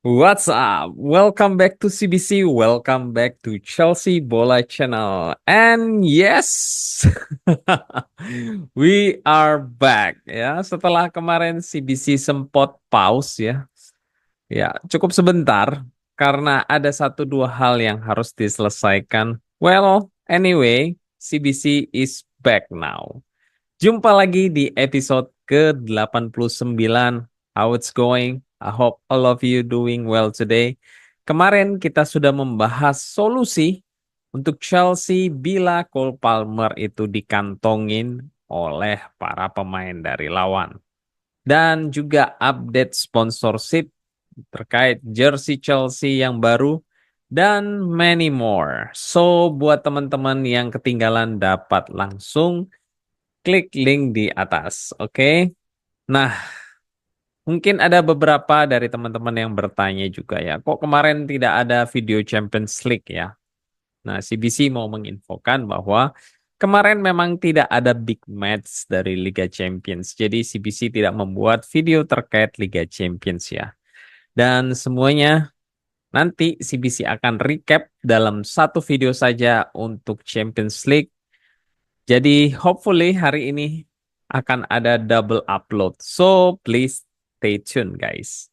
What's up? Welcome back to CBC. Welcome back to Chelsea Bola Channel. And yes, we are back ya. Setelah kemarin CBC sempat pause ya. Ya, cukup sebentar karena ada satu dua hal yang harus diselesaikan. Well, anyway, CBC is back now. Jumpa lagi di episode ke-89. How it's going? I hope all of you doing well today. Kemarin kita sudah membahas solusi untuk Chelsea bila Cole Palmer itu dikantongin oleh para pemain dari lawan. Dan juga update sponsorship terkait jersey Chelsea yang baru dan many more. So, buat teman-teman yang ketinggalan dapat langsung klik link di atas, oke? Nah, mungkin ada beberapa dari teman-teman yang bertanya juga ya, kok kemarin tidak ada video Champions League ya? Nah, CBC mau menginfokan bahwa kemarin memang tidak ada big match dari Liga Champions. Jadi CBC tidak membuat video terkait Liga Champions ya. Dan semuanya nanti CBC akan recap dalam satu video saja untuk Champions League. Jadi hopefully hari ini akan ada double upload. So please stay tune guys.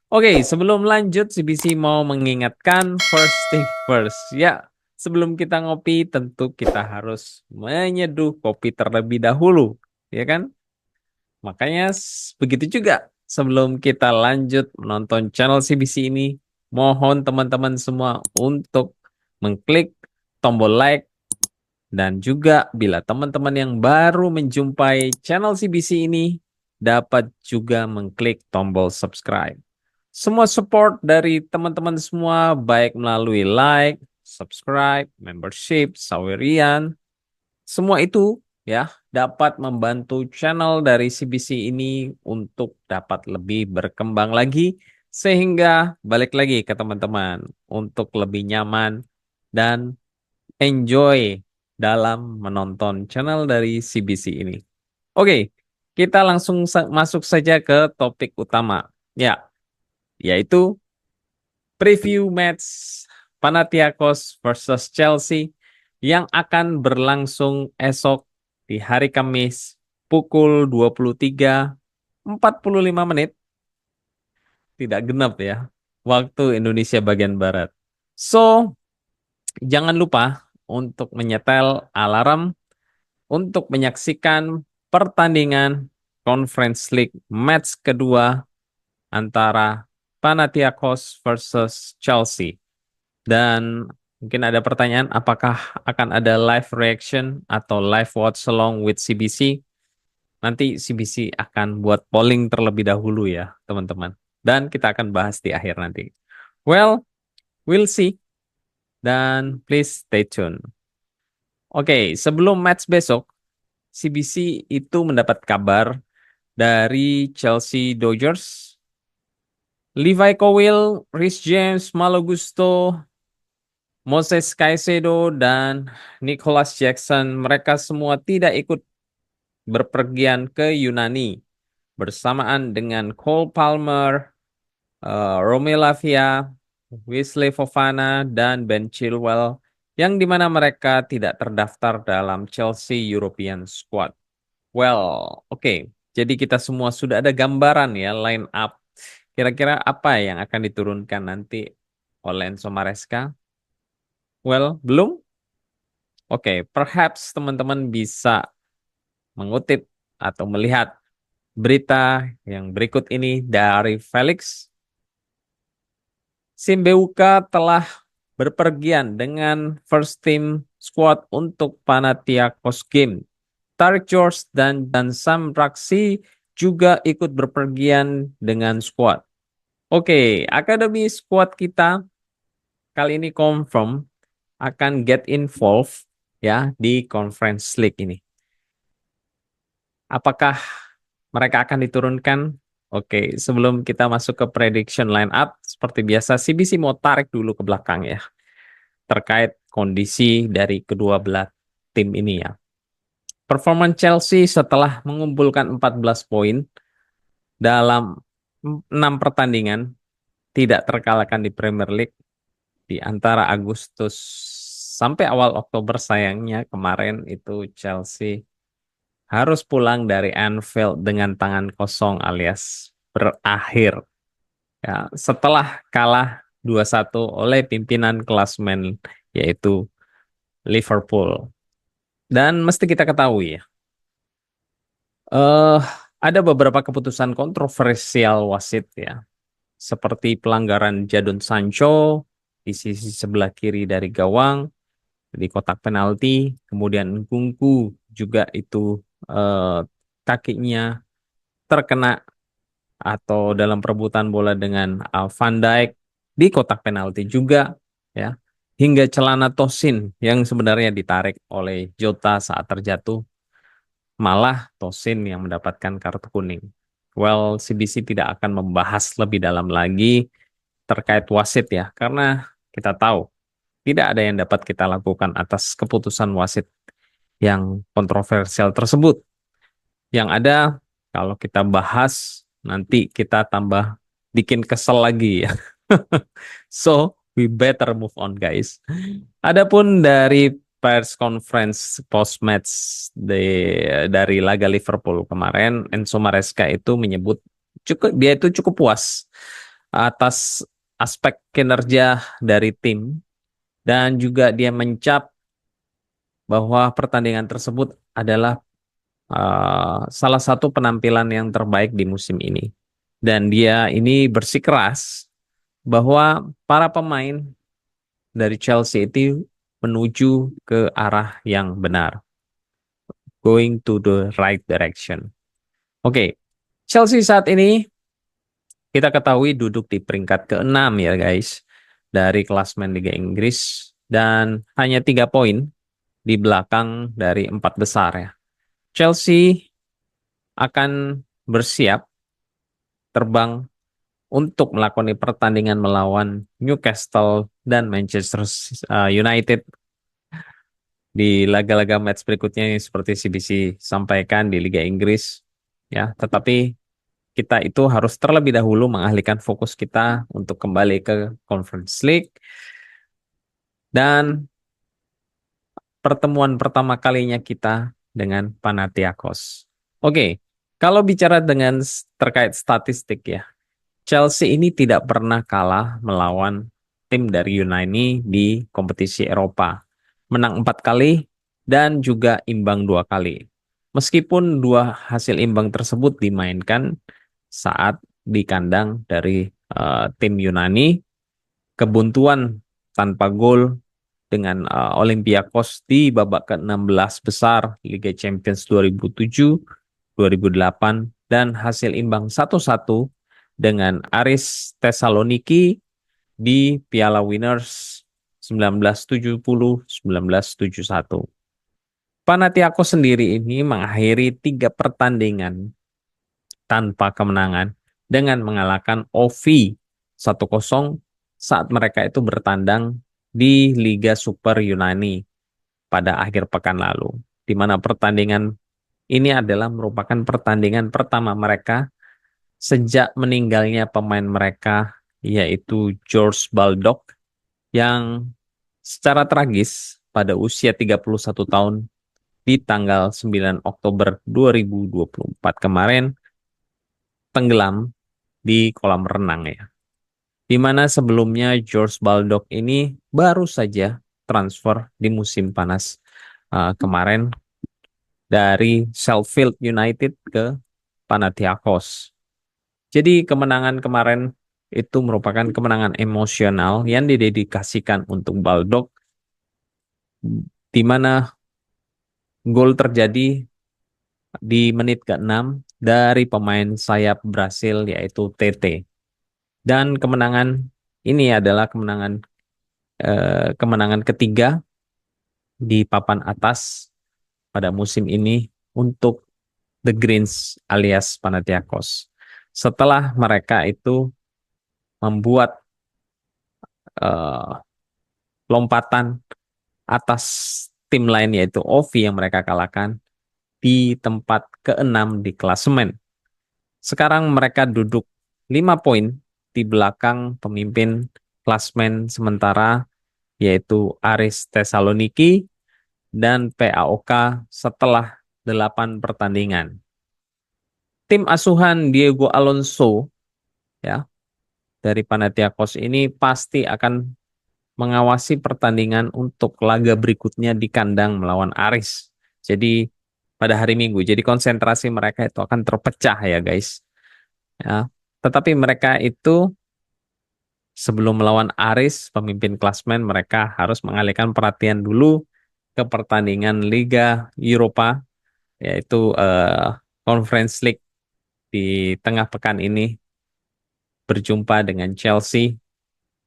Oke, sebelum lanjut CBC mau mengingatkan first thing first. Ya, sebelum kita ngopi tentu kita harus menyeduh kopi terlebih dahulu, ya kan? Makanya begitu juga sebelum kita lanjut menonton channel CBC ini, mohon teman-teman semua untuk mengklik tombol like. Dan juga bila teman-teman yang baru menjumpai channel CBC ini, dapat juga mengklik tombol subscribe. Semua support dari teman-teman semua, baik melalui like, subscribe, membership, sawirian, semua itu ya dapat membantu channel dari CBC ini untuk dapat lebih berkembang lagi, sehingga balik lagi ke teman-teman untuk lebih nyaman dan enjoy dalam menonton channel dari CBC ini. Oke, kita langsung masuk saja ke topik utama. Ya, yaitu preview match Panathinaikos versus Chelsea yang akan berlangsung esok di hari Kamis pukul 23.45 menit. Tidak genap ya, waktu Indonesia bagian Barat. So, jangan lupa untuk menyetel alarm untuk menyaksikan pertandingan Conference League match kedua antara Panathinaikos versus Chelsea. Dan mungkin ada pertanyaan apakah akan ada live reaction atau live watch along with CBC? Nanti CBC akan buat polling terlebih dahulu ya, teman-teman. Dan kita akan bahas di akhir nanti. Well, we'll see. Dan please stay tuned. Oke, sebelum match besok, CBC itu mendapat kabar dari Chelsea Dodgers, Levi Cowell, Rhys James, Malo Gusto, Moses Caicedo, dan Nicholas Jackson. Mereka semua tidak ikut berpergian ke Yunani bersamaan dengan Cole Palmer, Romeo Lavia, Wesley Fofana, dan Ben Chilwell, yang dimana mereka tidak terdaftar dalam Chelsea European Squad. Well, oke. Jadi kita semua sudah ada gambaran ya line up. Kira-kira apa yang akan diturunkan nanti oleh Enzo Maresca? Well, belum? Oke, perhaps teman-teman bisa mengutip atau melihat berita yang berikut ini dari Felix. Simbeuka telah berpergian dengan first team squad untuk Panathinaikos game. Tarik George dan Sam Raksi juga ikut berpergian dengan squad. Oke, akademi squad kita kali ini confirm akan get involved ya di Conference League ini. Apakah mereka akan diturunkan? Oke, sebelum kita masuk ke prediction line up, seperti biasa CBC mau tarik dulu ke belakang ya terkait kondisi dari kedua belah tim ini ya. Performa Chelsea setelah mengumpulkan 14 poin dalam 6 pertandingan tidak terkalahkan di Premier League di antara Agustus sampai awal Oktober. Sayangnya kemarin itu Chelsea harus pulang dari Anfield dengan tangan kosong alias berakhir ya setelah kalah 2-1 oleh pimpinan klasmen yaitu Liverpool. Dan mesti kita ketahui ya, eh ada beberapa keputusan kontroversial wasit ya, seperti pelanggaran Jadon Sancho di sisi sebelah kiri dari gawang di kotak penalti, kemudian Nkunku juga itu eh, kakinya terkena atau dalam perebutan bola dengan Van Dijk di kotak penalti juga ya, hingga celana Tosin yang sebenarnya ditarik oleh Jota saat terjatuh, malah Tosin yang mendapatkan kartu kuning. Well, CBC tidak akan membahas lebih dalam lagi terkait wasit ya, karena kita tahu tidak ada yang dapat kita lakukan atas keputusan wasit yang kontroversial tersebut. Yang ada, kalau kita bahas, nanti kita tambah bikin kesel lagi ya. So, we better move on, guys. Adapun dari press conference post-match dari laga Liverpool kemarin, Enzo Maresca itu menyebut dia itu cukup puas atas aspek kinerja dari tim dan juga dia mencap bahwa pertandingan tersebut adalah salah satu penampilan yang terbaik di musim ini. Dan dia ini bersikeras bahwa para pemain dari Chelsea itu menuju ke arah yang benar, going to the right direction. Oke, Chelsea saat ini kita ketahui duduk di peringkat ke-6 ya guys, dari klasmen Liga Inggris dan hanya 3 poin di belakang dari 4 besar ya. Chelsea akan bersiap terbang untuk melakukan pertandingan melawan Newcastle dan Manchester United di laga-laga match berikutnya yang seperti CBC sampaikan di Liga Inggris ya. Tetapi kita itu harus terlebih dahulu mengalihkan fokus kita untuk kembali ke Conference League dan pertemuan pertama kalinya kita dengan Panathinaikos. Oke, kalau bicara dengan terkait statistik ya, Chelsea ini tidak pernah kalah melawan tim dari Yunani di kompetisi Eropa. Menang 4 kali dan juga imbang 2 kali. Meskipun dua hasil imbang tersebut dimainkan saat di kandang dari tim Yunani, kebuntuan tanpa gol dengan Olympiakos di babak ke-16 besar Liga Champions 2007, 2008, dan hasil imbang 1-1 dengan Aris Thessaloniki di Piala Winners 1970-1971. Panathinaikos sendiri ini mengakhiri 3 pertandingan tanpa kemenangan dengan mengalahkan OV 1-0 saat mereka itu bertandang di Liga Super Yunani pada akhir pekan lalu, di mana pertandingan ini adalah merupakan pertandingan pertama mereka sejak meninggalnya pemain mereka yaitu George Baldock yang secara tragis pada usia 31 tahun di tanggal 9 Oktober 2024 kemarin tenggelam di kolam renang ya. Di mana sebelumnya George Baldock ini baru saja transfer di musim panas kemarin dari Sheffield United ke Panathinaikos. Jadi kemenangan kemarin itu merupakan kemenangan emosional yang didedikasikan untuk Baldock, di mana gol terjadi di menit ke-6 dari pemain sayap Brasil yaitu TT. Dan kemenangan ini adalah kemenangan ketiga di papan atas pada musim ini untuk The Greens alias Panathinaikos. Setelah mereka itu membuat eh, lompatan atas tim lain yaitu OV yang mereka kalahkan di tempat ke-6 di klasemen. Sekarang mereka duduk 5 poin di belakang pemimpin klasmen sementara yaitu Aris Thessaloniki dan PAOK setelah 8 pertandingan. Tim asuhan Diego Alonso ya dari Panathinaikos ini pasti akan mengawasi pertandingan untuk laga berikutnya di kandang melawan Aris. Jadi pada hari Minggu. Jadi konsentrasi mereka itu akan terpecah ya guys. Ya. Tetapi mereka itu sebelum melawan Aris, pemimpin klasmen mereka harus mengalihkan perhatian dulu ke pertandingan Liga Eropa yaitu Conference League di tengah pekan ini berjumpa dengan Chelsea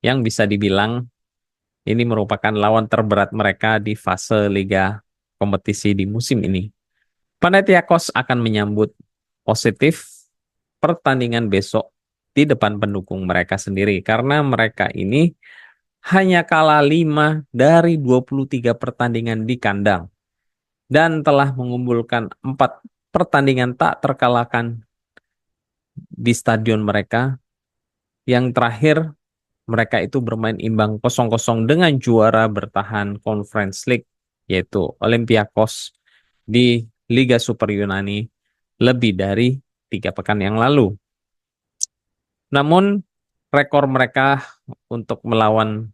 yang bisa dibilang ini merupakan lawan terberat mereka di fase liga kompetisi di musim ini. Panathinaikos akan menyambut positif pertandingan besok di depan pendukung mereka sendiri karena mereka ini hanya kalah 5 dari 23 pertandingan di kandang dan telah mengumpulkan 4 pertandingan tak terkalahkan di stadion mereka. Yang terakhir mereka itu bermain imbang 0-0 dengan juara bertahan Conference League yaitu Olympiakos di Liga Super Yunani lebih dari 3 pekan yang lalu. Namun rekor mereka untuk melawan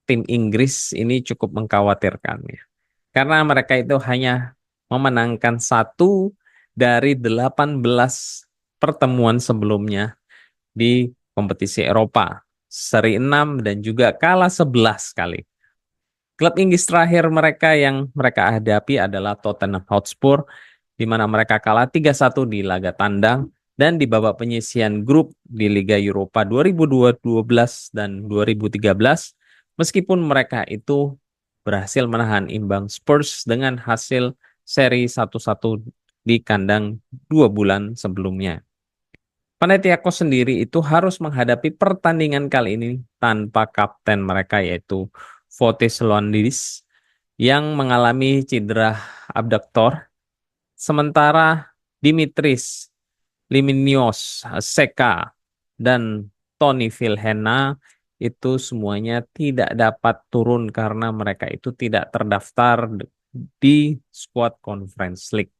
tim Inggris ini cukup mengkhawatirkan ya. Karena mereka itu hanya memenangkan 1 dari 18 pertemuan sebelumnya di kompetisi Eropa. Seri 6 dan juga kalah 11 kali. Klub Inggris terakhir mereka yang mereka hadapi adalah Tottenham Hotspur, di mana mereka kalah 3-1 di laga tandang dan di babak penyisihan grup di Liga Eropa 2012 dan 2013, meskipun mereka itu berhasil menahan imbang Spurs dengan hasil seri 1-1 di kandang 2 bulan sebelumnya. Panathinaikos sendiri itu harus menghadapi pertandingan kali ini tanpa kapten mereka yaitu Fotis Louandis yang mengalami cedera abduktor, sementara Dimitris Liminios Seka dan Tony Vilhena itu semuanya tidak dapat turun karena mereka itu tidak terdaftar di skuad Conference League.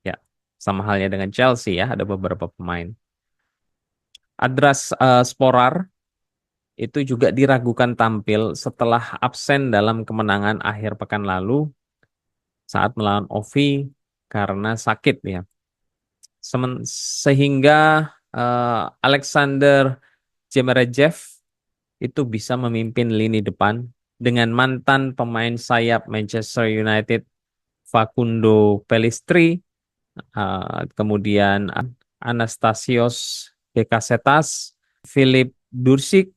Ya, sama halnya dengan Chelsea ya, ada beberapa pemain. Adras Sporar itu juga diragukan tampil setelah absen dalam kemenangan akhir pekan lalu saat melawan Ovi karena sakit ya. Sehingga Alexander Jemerejev itu bisa memimpin lini depan dengan mantan pemain sayap Manchester United Facundo Pellistri, kemudian Anastasios Bekasetas, Philip Dursik.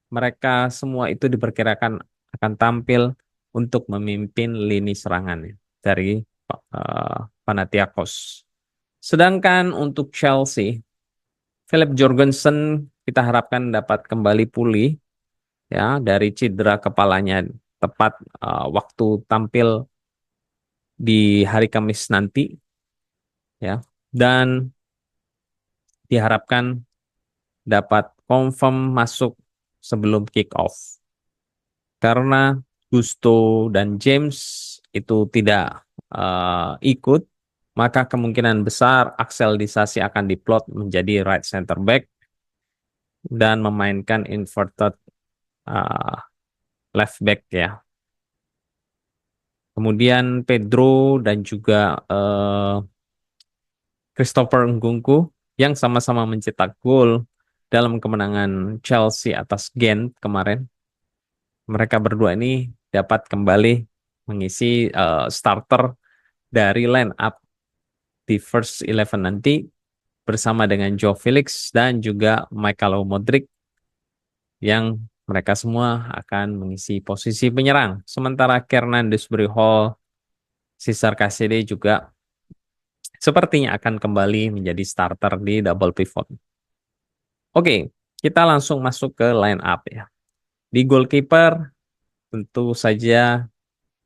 Mereka semua itu diperkirakan akan tampil untuk memimpin lini serangan dari Panathinaikos. Sedangkan untuk Chelsea, Philip Jorgensen kita harapkan dapat kembali pulih ya dari cedera kepalanya tepat waktu tampil di hari Kamis nanti ya, dan diharapkan dapat confirm masuk sebelum kick off. Karena Gusto dan James itu tidak ikut, maka kemungkinan besar Axel Disasi akan diplot menjadi right center back dan memainkan inverted uh, left back ya. Kemudian Pedro dan juga Christopher Nkunku yang sama-sama mencetak gol dalam kemenangan Chelsea atas Gent kemarin. Mereka berdua ini dapat kembali mengisi starter dari line up di first 11 nanti bersama dengan Joe Felix dan juga Michael Modric yang mereka semua akan mengisi posisi penyerang. Sementara Kiernan Dewsbury Hall, Cesar Cassidy juga sepertinya akan kembali menjadi starter di double pivot. Oke, kita langsung masuk ke line up ya. Di goalkeeper tentu saja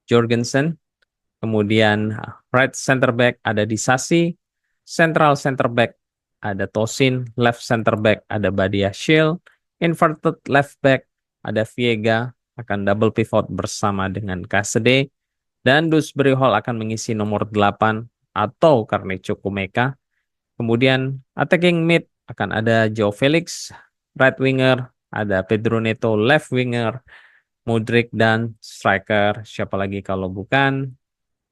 Jorgensen, kemudian right center back ada di Sasi, central center back ada Tosin, left center back ada Badiashile, inverted left back ada Viega, akan double pivot bersama dengan Kasede, dan Dewsbury Hall akan mengisi nomor 8 atau Carne Chukwuemeka. Kemudian attacking mid akan ada Joe Felix, right winger ada Pedro Neto, left winger Mudryk, dan striker siapa lagi kalau bukan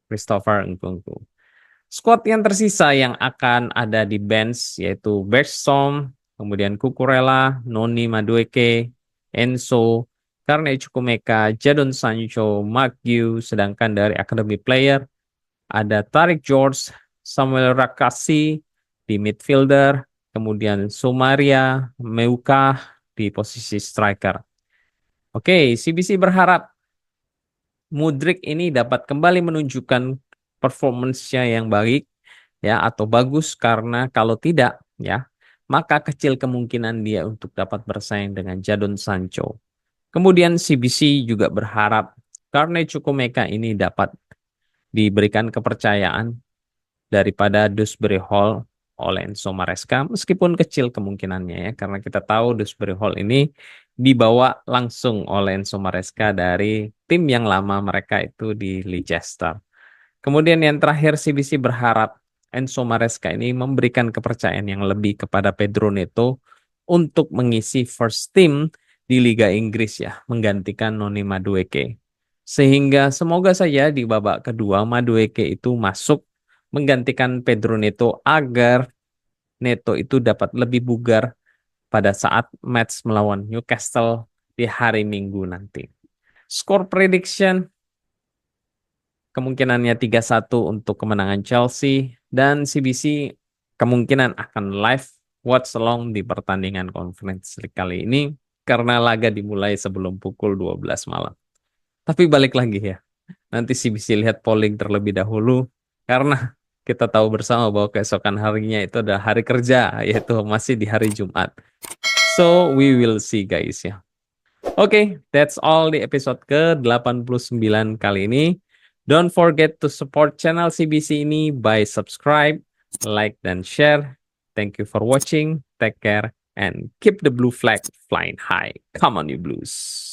Christopher Nkunku. Squad yang tersisa yang akan ada di bench yaitu Bergsom, kemudian Cucurella, Noni Madueke, Enzo, Carne Chukwuemeka, Jadon Sancho, Mark Gu, sedangkan dari academy player ada Tarik George, Samuel Rakasi di midfielder, kemudian Sumaria, Meuka di posisi striker. Oke, CBC berharap Mudryk ini dapat kembali menunjukkan performance-nya yang baik ya atau bagus, karena kalau tidak ya maka kecil kemungkinan dia untuk dapat bersaing dengan Jadon Sancho. Kemudian CBC juga berharap Carne Chukwuemeka ini dapat diberikan kepercayaan daripada Dewsbury Hall oleh Enzo Maresca, meskipun kecil kemungkinannya ya, karena kita tahu Dewsbury Hall ini dibawa langsung oleh Enzo Maresca dari tim yang lama mereka itu di Leicester. Kemudian yang terakhir, CBC berharap Enzo Maresca ini memberikan kepercayaan yang lebih kepada Pedro Neto untuk mengisi first team di Liga Inggris ya, menggantikan Noni Madueke. Sehingga semoga saja di babak kedua Madueke itu masuk menggantikan Pedro Neto agar Neto itu dapat lebih bugar pada saat match melawan Newcastle di hari Minggu nanti. Skor prediction kemungkinannya 3-1 untuk kemenangan Chelsea, dan CBC kemungkinan akan live watch along di pertandingan Conference League kali ini karena laga dimulai sebelum pukul 12 malam. Tapi balik lagi ya, nanti CBC lihat polling terlebih dahulu karena kita tahu bersama bahwa keesokan harinya itu adalah hari kerja, yaitu masih di hari Jumat. So, we will see guys ya. Oke, that's all di episode ke-89 kali ini. Don't forget to support channel CBC ini by subscribe, like, dan share. Thank you for watching. Take care and keep the blue flag flying high. Come on you blues.